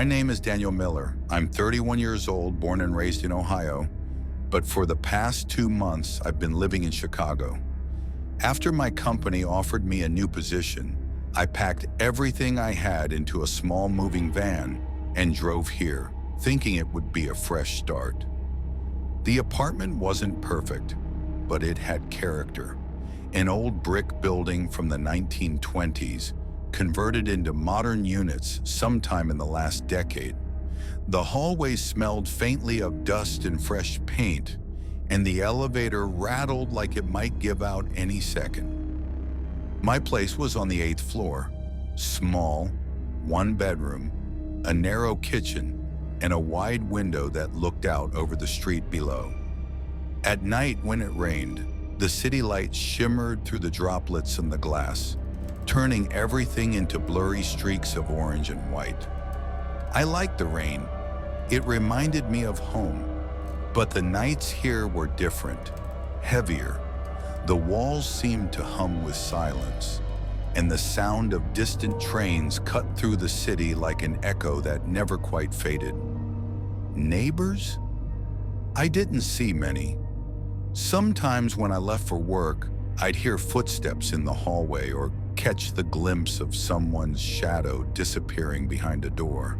name is Daniel Miller. I'm 31 years old, born and raised in Ohio, but for the past 2 months, I've been living in Chicago. After my company offered me a new position, I packed everything I had into a small moving van and drove here, thinking it would be a fresh start. The apartment wasn't perfect, but it had character. An old brick building from the 1920s, converted into modern units sometime in the last decade. The hallway smelled faintly of dust and fresh paint, and the elevator rattled like it might give out any second. My place was on the 8th floor, small, one bedroom, a narrow kitchen, and a wide window that looked out over the street below. At night when it rained, the city lights shimmered through the droplets in the glass, turning everything into blurry streaks of orange and white. I liked the rain. It reminded me of home. But the nights here were different, heavier. The walls seemed to hum with silence, and the sound of distant trains cut through the city like an echo that never quite faded. Neighbors? I didn't see many. Sometimes when I left for work, I'd hear footsteps in the hallway or catch the glimpse of someone's shadow disappearing behind a door.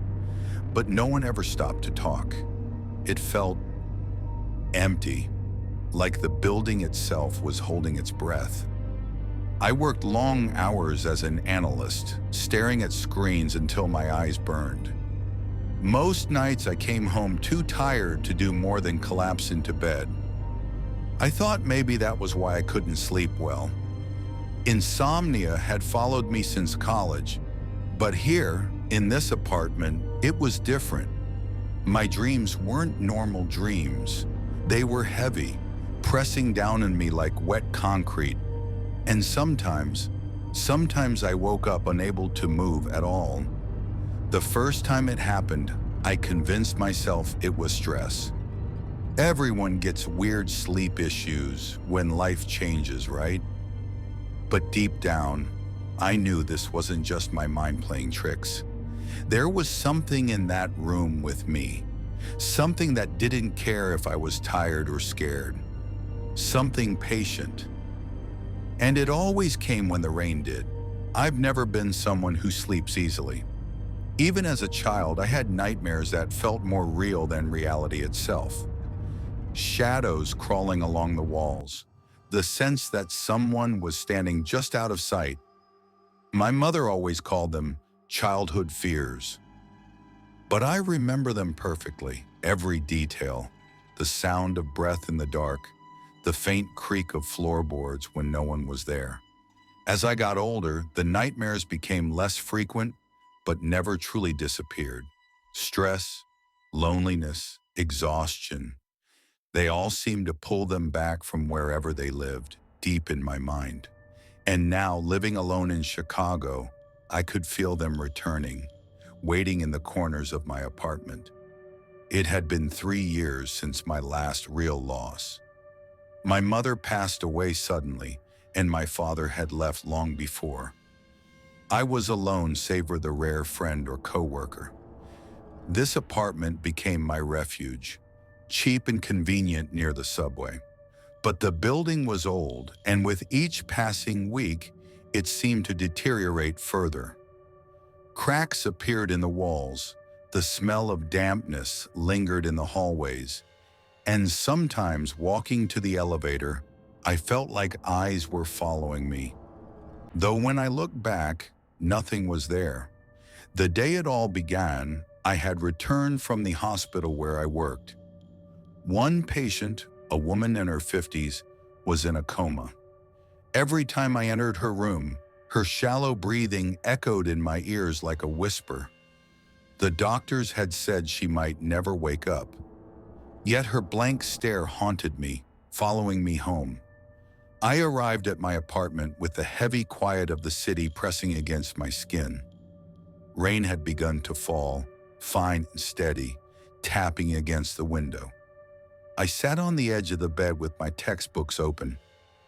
But no one ever stopped to talk. It felt empty, like the building itself was holding its breath. I worked long hours as an analyst, staring at screens until my eyes burned. Most nights I came home too tired to do more than collapse into bed. I thought maybe that was why I couldn't sleep well. Insomnia had followed me since college, but here, in this apartment, it was different. My dreams weren't normal dreams. They were heavy, pressing down on me like wet concrete. And sometimes I woke up unable to move at all. The first time it happened, I convinced myself it was stress. Everyone gets weird sleep issues when life changes, right? But deep down, I knew this wasn't just my mind playing tricks. There was something in that room with me. Something that didn't care if I was tired or scared. Something patient. And it always came when the rain did. I've never been someone who sleeps easily. Even as a child, I had nightmares that felt more real than reality itself. Shadows crawling along the walls. The sense that someone was standing just out of sight. My mother always called them childhood fears. But I remember them perfectly, every detail, the sound of breath in the dark, the faint creak of floorboards when no one was there. As I got older, the nightmares became less frequent, but never truly disappeared. Stress, loneliness, exhaustion, they all seemed to pull them back from wherever they lived, deep in my mind. And now, living alone in Chicago, I could feel them returning, waiting in the corners of my apartment. It had been 3 years since my last real loss. My mother passed away suddenly, and my father had left long before. I was alone save for the rare friend or coworker. This apartment became my refuge, cheap and convenient near the subway. But the building was old, and with each passing week, it seemed to deteriorate further. Cracks appeared in the walls, the smell of dampness lingered in the hallways, and sometimes walking to the elevator, I felt like eyes were following me. Though when I look back, nothing was there. The day it all began, I had returned from the hospital where I worked. One patient, a woman in her 50s, was in a coma. Every time I entered her room, her shallow breathing echoed in my ears like a whisper. The doctors had said she might never wake up. Yet her blank stare haunted me, following me home. I arrived at my apartment with the heavy quiet of the city pressing against my skin. Rain had begun to fall, fine and steady, tapping against the window. I sat on the edge of the bed with my textbooks open,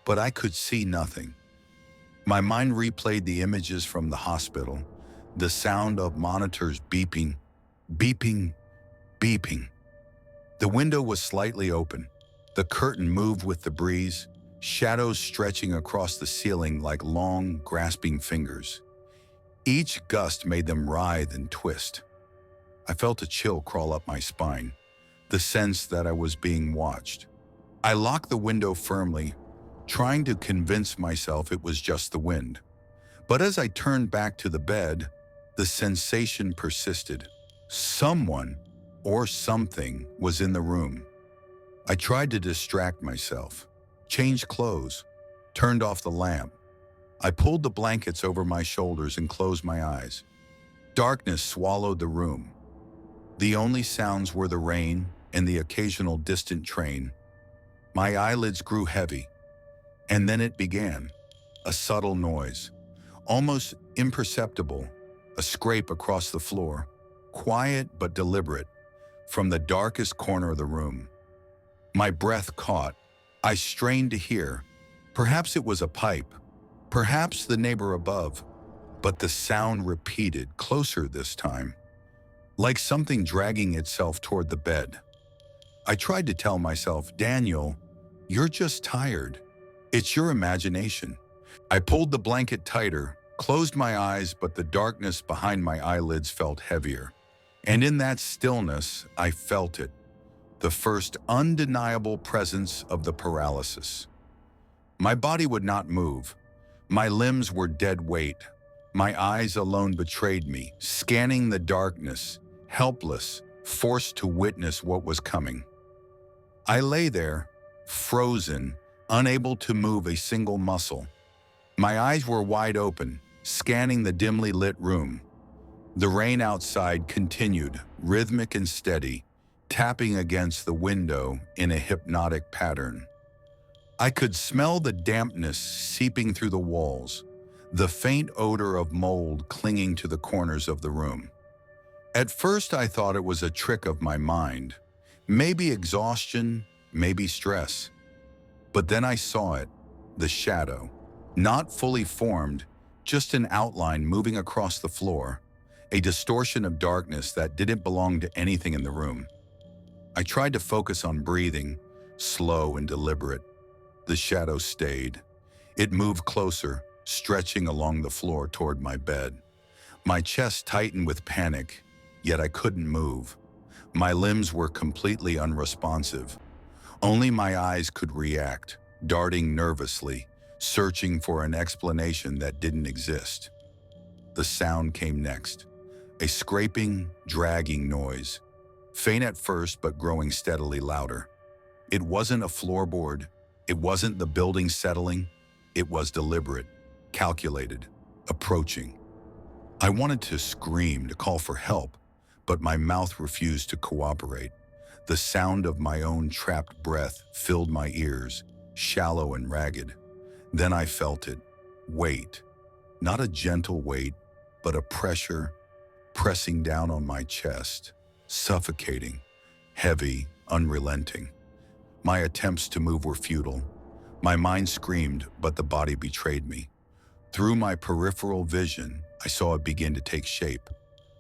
but I could see nothing. My mind replayed the images from the hospital, the sound of monitors beeping, Beeping, beeping. The window was slightly open. The curtain moved with the breeze, shadows stretching across the ceiling like long, grasping fingers. Each gust made them writhe and twist. I felt a chill crawl up my spine, the sense that I was being watched. I locked the window firmly, trying to convince myself it was just the wind. But as I turned back to the bed, the sensation persisted. Someone or something was in the room. I tried to distract myself, changed clothes, turned off the lamp. I pulled the blankets over my shoulders and closed my eyes. Darkness swallowed the room. The only sounds were the rain and the occasional distant train. My eyelids grew heavy, and then it began. A subtle noise, almost imperceptible, a scrape across the floor, quiet but deliberate, from the darkest corner of the room. My breath caught. I strained to hear. Perhaps it was a pipe, perhaps the neighbor above, but the sound repeated, closer this time, like something dragging itself toward the bed. I tried to tell myself, Daniel, you're just tired. It's your imagination. I pulled the blanket tighter, closed my eyes, but the darkness behind my eyelids felt heavier. And in that stillness, I felt it, the first undeniable presence of the paralysis. My body would not move. My limbs were dead weight. My eyes alone betrayed me, scanning the darkness, helpless, forced to witness what was coming. I lay there, frozen, unable to move a single muscle. My eyes were wide open, scanning the dimly lit room. The rain outside continued, rhythmic and steady, tapping against the window in a hypnotic pattern. I could smell the dampness seeping through the walls, the faint odor of mold clinging to the corners of the room. At first, I thought it was a trick of my mind, maybe exhaustion, maybe stress. But then I saw it, the shadow, not fully formed, just an outline moving across the floor, a distortion of darkness that didn't belong to anything in the room. I tried to focus on breathing, slow and deliberate. The shadow stayed. It moved closer, stretching along the floor toward my bed. My chest tightened with panic, yet I couldn't move. My limbs were completely unresponsive. Only my eyes could react, darting nervously, searching for an explanation that didn't exist. The sound came next, a scraping, dragging noise, faint at first but growing steadily louder. It wasn't a floorboard, it wasn't the building settling, it was deliberate, calculated, approaching. I wanted to scream, to call for help, but my mouth refused to cooperate. The sound of my own trapped breath filled my ears, shallow and ragged. Then I felt it, weight, not a gentle weight, but a pressure, pressing down on my chest, suffocating, heavy, unrelenting. My attempts to move were futile. My mind screamed, but the body betrayed me. Through my peripheral vision, I saw it begin to take shape.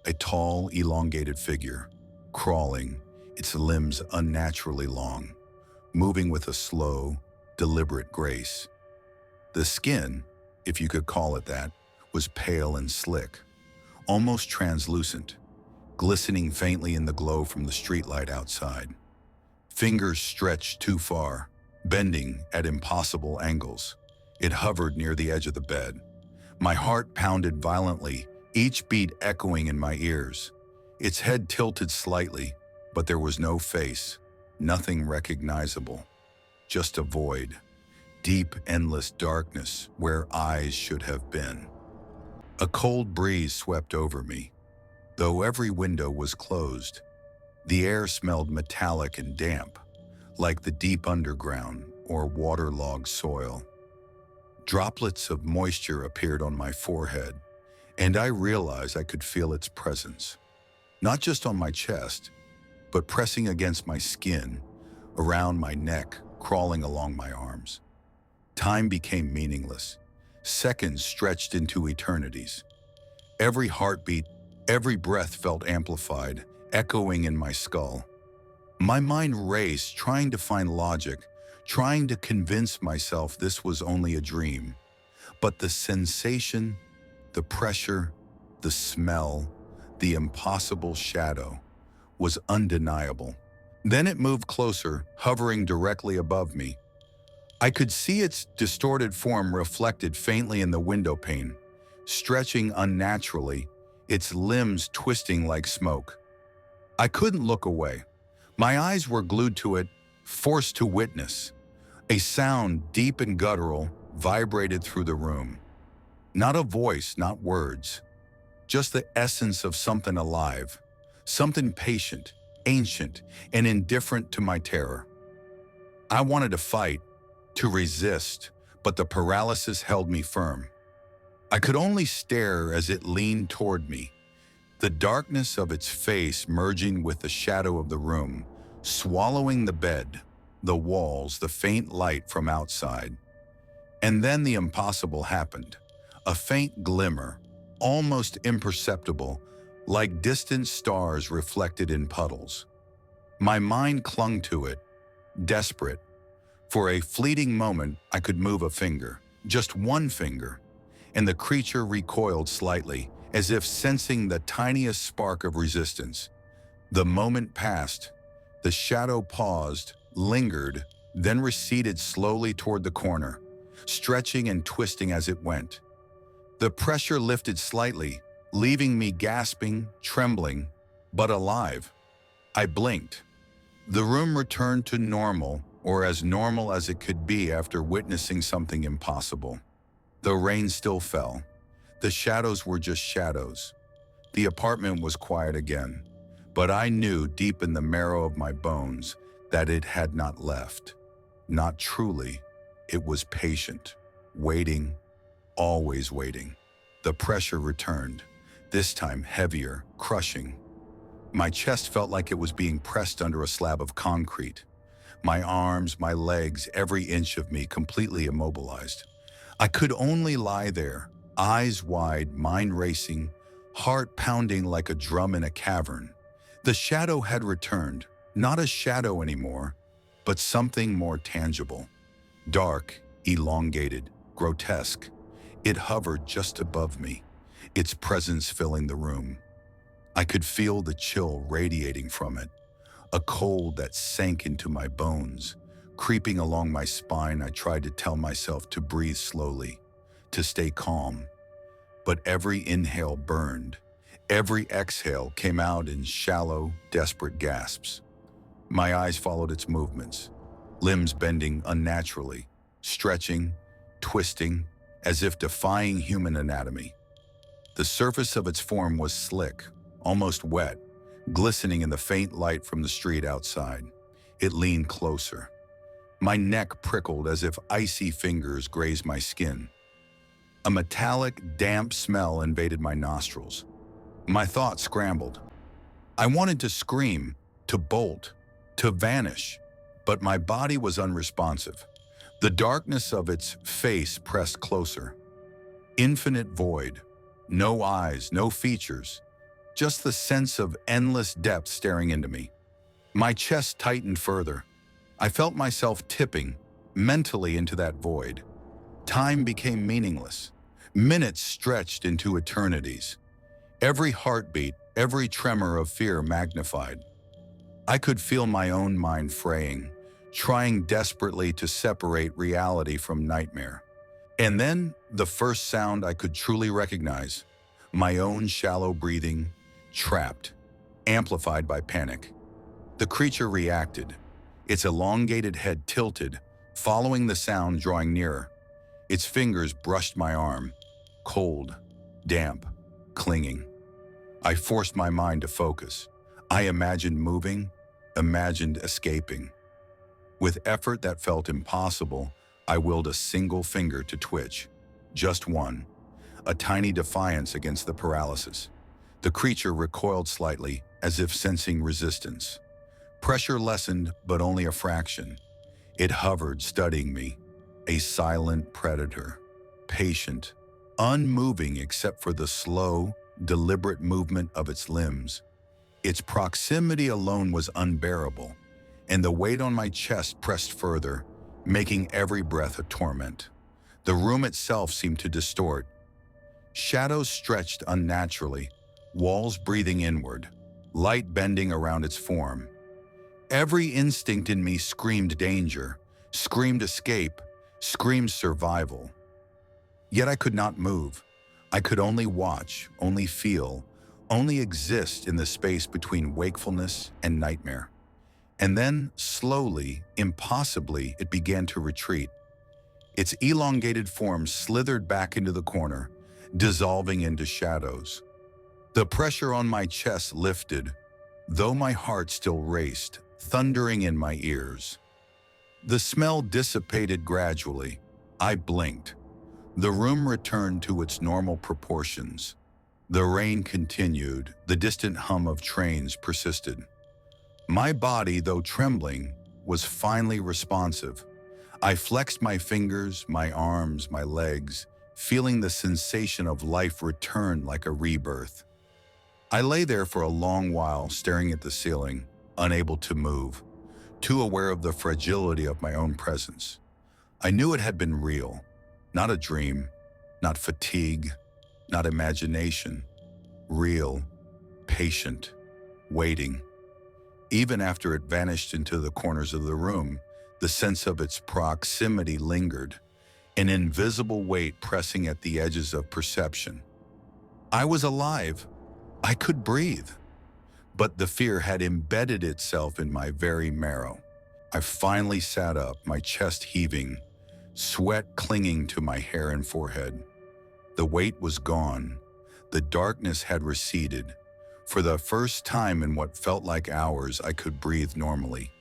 A tall, elongated figure, crawling, its limbs unnaturally long, moving with a slow, deliberate grace. The skin, if you could call it that, was pale and slick, almost translucent, glistening faintly in the glow from the streetlight outside. Fingers stretched too far, bending at impossible angles. It hovered near the edge of the bed. My heart pounded violently, each beat echoing in my ears. Its head tilted slightly, but there was no face, nothing recognizable, just a void, deep, endless darkness where eyes should have been. A cold breeze swept over me. Though every window was closed, the air smelled metallic and damp, like the deep underground or waterlogged soil. Droplets of moisture appeared on my forehead, and I realized I could feel its presence, not just on my chest, but pressing against my skin, around my neck, crawling along my arms. Time became meaningless. Seconds stretched into eternities. Every heartbeat, every breath felt amplified, echoing in my skull. My mind raced, trying to find logic, trying to convince myself this was only a dream. But the sensation, the pressure, the smell, the impossible shadow was undeniable. Then it moved closer, hovering directly above me. I could see its distorted form reflected faintly in the window pane, stretching unnaturally, its limbs twisting like smoke. I couldn't look away. My eyes were glued to it, forced to witness. A sound, deep and guttural, vibrated through the room. Not a voice, not words, just the essence of something alive, something patient, ancient, and indifferent to my terror. I wanted to fight, to resist, but the paralysis held me firm. I could only stare as it leaned toward me, the darkness of its face merging with the shadow of the room, swallowing the bed, the walls, the faint light from outside. And then the impossible happened. A faint glimmer, almost imperceptible, like distant stars reflected in puddles. My mind clung to it, desperate. For a fleeting moment, I could move a finger, just one finger, and the creature recoiled slightly, as if sensing the tiniest spark of resistance. The moment passed. The shadow paused, lingered, then receded slowly toward the corner, stretching and twisting as it went. The pressure lifted slightly, leaving me gasping, trembling, but alive. I blinked. The room returned to normal, or as normal as it could be after witnessing something impossible. The rain still fell. The shadows were just shadows. The apartment was quiet again, but I knew deep in the marrow of my bones that it had not left. Not truly. It was patient, waiting, always waiting. The pressure returned, this time heavier, crushing. My chest felt like it was being pressed under a slab of concrete. My arms, my legs, every inch of me completely immobilized. I could only lie there, eyes wide, mind racing, heart pounding like a drum in a cavern. The shadow had returned, not a shadow anymore, but something more tangible. Dark, elongated, grotesque. It hovered just above me, its presence filling the room. I could feel the chill radiating from it, a cold that sank into my bones. Creeping along my spine, I tried to tell myself to breathe slowly, to stay calm. But every inhale burned. Every exhale came out in shallow, desperate gasps. My eyes followed its movements, limbs bending unnaturally, stretching, twisting, as if defying human anatomy. The surface of its form was slick, almost wet, glistening in the faint light from the street outside. It leaned closer. My neck prickled as if icy fingers grazed my skin. A metallic, damp smell invaded my nostrils. My thoughts scrambled. I wanted to scream, to bolt, to vanish, but my body was unresponsive. The darkness of its face pressed closer. Infinite void. No eyes, no features. Just the sense of endless depth staring into me. My chest tightened further. I felt myself tipping, mentally, into that void. Time became meaningless. Minutes stretched into eternities. Every heartbeat, every tremor of fear magnified. I could feel my own mind fraying, trying desperately to separate reality from nightmare. And then, the first sound I could truly recognize, my own shallow breathing, trapped, amplified by panic. The creature reacted, its elongated head tilted, following the sound drawing nearer. Its fingers brushed my arm, cold, damp, clinging. I forced my mind to focus. I imagined moving, imagined escaping. With effort that felt impossible, I willed a single finger to twitch. Just one. A tiny defiance against the paralysis. The creature recoiled slightly, as if sensing resistance. Pressure lessened, but only a fraction. It hovered, studying me. A silent predator. Patient. Unmoving except for the slow, deliberate movement of its limbs. Its proximity alone was unbearable, and the weight on my chest pressed further, making every breath a torment. The room itself seemed to distort. Shadows stretched unnaturally, walls breathing inward, light bending around its form. Every instinct in me screamed danger, screamed escape, screamed survival. Yet I could not move. I could only watch, only feel, only exist in the space between wakefulness and nightmare. And then, slowly, impossibly, it began to retreat. Its elongated form slithered back into the corner, dissolving into shadows. The pressure on my chest lifted, though my heart still raced, thundering in my ears. The smell dissipated gradually. I blinked. The room returned to its normal proportions. The rain continued. The distant hum of trains persisted. My body, though trembling, was finally responsive. I flexed my fingers, my arms, my legs, feeling the sensation of life return like a rebirth. I lay there for a long while, staring at the ceiling, unable to move, too aware of the fragility of my own presence. I knew it had been real, not a dream, not fatigue, not imagination. Real, patient, waiting. Even after it vanished into the corners of the room, the sense of its proximity lingered, an invisible weight pressing at the edges of perception. I was alive. I could breathe. But the fear had embedded itself in my very marrow. I finally sat up, my chest heaving, sweat clinging to my hair and forehead. The weight was gone. The darkness had receded. For the first time in what felt like hours, I could breathe normally.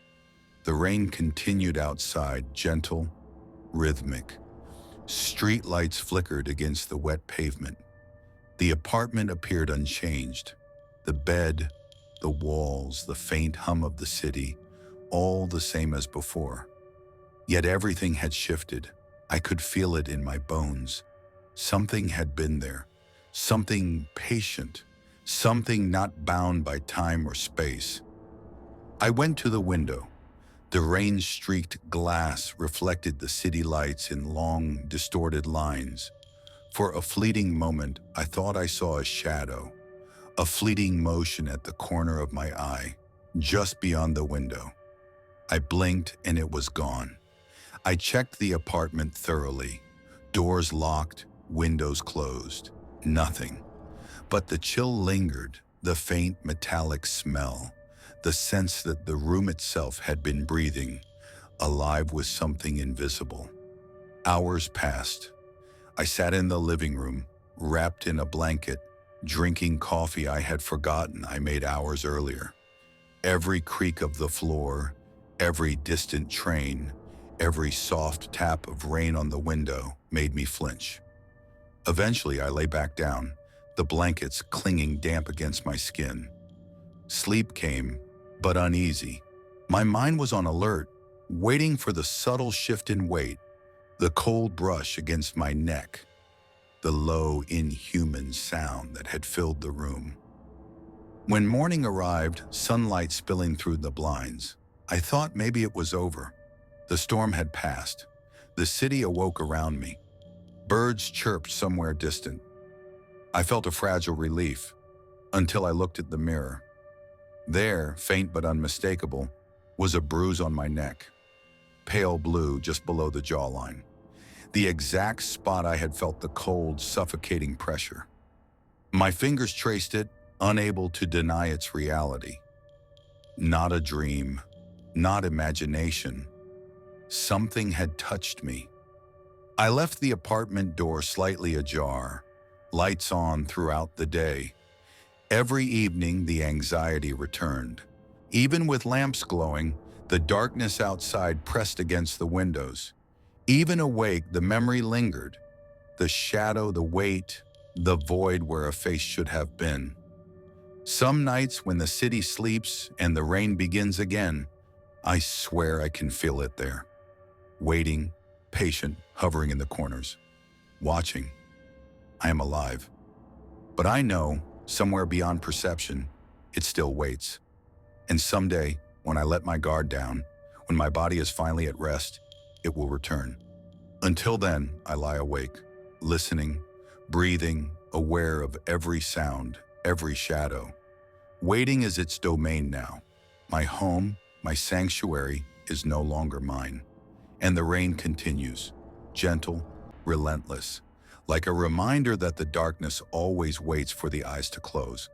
The rain continued outside, gentle, rhythmic. Street lights flickered against the wet pavement. The apartment appeared unchanged. The bed, the walls, the faint hum of the city, all the same as before. Yet everything had shifted. I could feel it in my bones. Something had been there, something patient, something not bound by time or space. I went to the window. The rain-streaked glass reflected the city lights in long, distorted lines. For a fleeting moment, I thought I saw a shadow, a fleeting motion at the corner of my eye, just beyond the window. I blinked and it was gone. I checked the apartment thoroughly. Doors locked, windows closed. Nothing. But the chill lingered, the faint metallic smell, the sense that the room itself had been breathing, alive with something invisible. Hours passed. I sat in the living room, wrapped in a blanket, drinking coffee I had forgotten I made hours earlier. Every creak of the floor, every distant train, every soft tap of rain on the window made me flinch. Eventually, I lay back down, the blankets clinging damp against my skin. Sleep came, but uneasy. My mind was on alert, waiting for the subtle shift in weight, the cold brush against my neck, the low, inhuman sound that had filled the room. When morning arrived, sunlight spilling through the blinds, I thought maybe it was over. The storm had passed. The city awoke around me. Birds chirped somewhere distant. I felt a fragile relief until I looked at the mirror. There, faint but unmistakable, was a bruise on my neck, pale blue just below the jawline, the exact spot I had felt the cold, suffocating pressure. My fingers traced it, unable to deny its reality. Not a dream, not imagination. Something had touched me. I left the apartment door slightly ajar, lights on throughout the day. Every evening, the anxiety returned. Even with lamps glowing, the darkness outside pressed against the windows. Even awake, the memory lingered. The shadow, the weight, the void where a face should have been. Some nights when the city sleeps and the rain begins again, I swear I can feel it there. Waiting, patient, hovering in the corners. Watching. I am alive. But I know, somewhere beyond perception, it still waits. And someday, when I let my guard down, when my body is finally at rest, it will return. Until then, I lie awake, listening, breathing, aware of every sound, every shadow. Waiting is its domain now. My home, my sanctuary, is no longer mine. And the rain continues, gentle, relentless, like a reminder that the darkness always waits for the eyes to close.